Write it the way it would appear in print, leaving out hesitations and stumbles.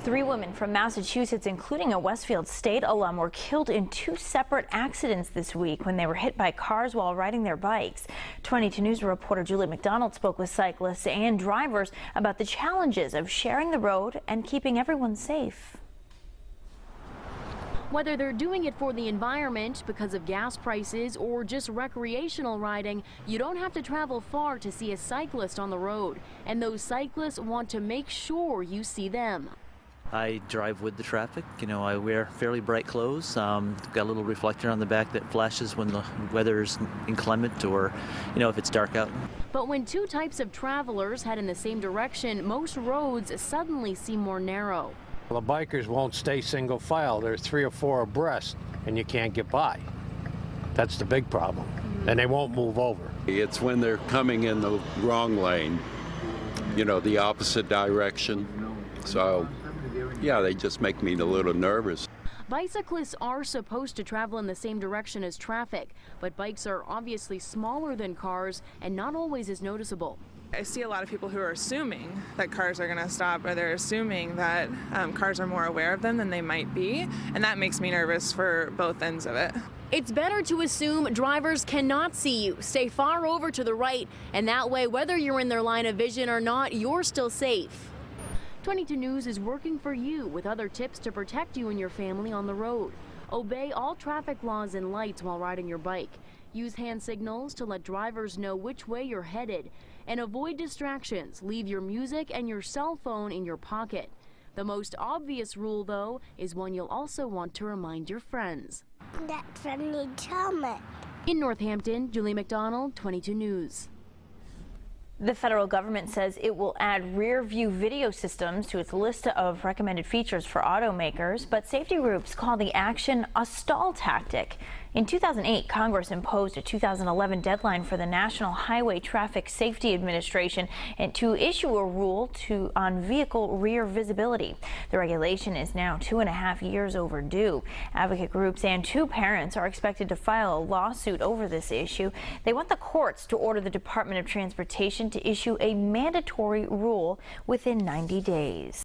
3 women from Massachusetts, including a Westfield State alum, were killed in 2 separate accidents this week when they were hit by cars while riding their bikes. 22 News reporter Julie McDonald spoke with cyclists and drivers about the challenges of sharing the road and keeping everyone safe. Whether they're doing it for the environment because of gas prices or just recreational riding, you don't have to travel far to see a cyclist on the road. And those cyclists want to make sure you see them. I drive with the traffic. I wear fairly bright clothes. Got a little reflector on the back that flashes when the weather's inclement or, if it's dark out. But when 2 types of travelers head in the same direction, most roads suddenly seem more narrow. The bikers won't stay single file. There's 3 or 4 abreast, and you can't get by. That's the big problem. And they won't move over. It's when they're coming in the wrong lane, the opposite direction. So, yeah, they just make me a little nervous. Bicyclists are supposed to travel in the same direction as traffic, but bikes are obviously smaller than cars and not always as noticeable. I see a lot of people who are assuming that cars are going to stop, or they're assuming that cars are more aware of them than they might be, and that makes me nervous for both ends of it. It's better to assume drivers cannot see you. Stay far over to the right, and that way, whether you're in their line of vision or not, you're still safe. 22 News is working for you with other tips to protect you and your family on the road. Obey all traffic laws and lights while riding your bike. Use hand signals to let drivers know which way you're headed. And avoid distractions. Leave your music and your cell phone in your pocket. The most obvious rule, though, is one you'll also want to remind your friends. That friend needs helmet. In Northampton, Julie McDonald, 22 News. The federal government says it will add rear-view video systems to its list of recommended features for automakers, but safety groups call the action a stall tactic. In 2008, Congress imposed a 2011 deadline for the National Highway Traffic Safety Administration and to issue a rule on vehicle rear visibility. The regulation is now 2.5 years overdue. Advocate groups and 2 parents are expected to file a lawsuit over this issue. They want the courts to order the Department of Transportation to issue a mandatory rule within 90 days.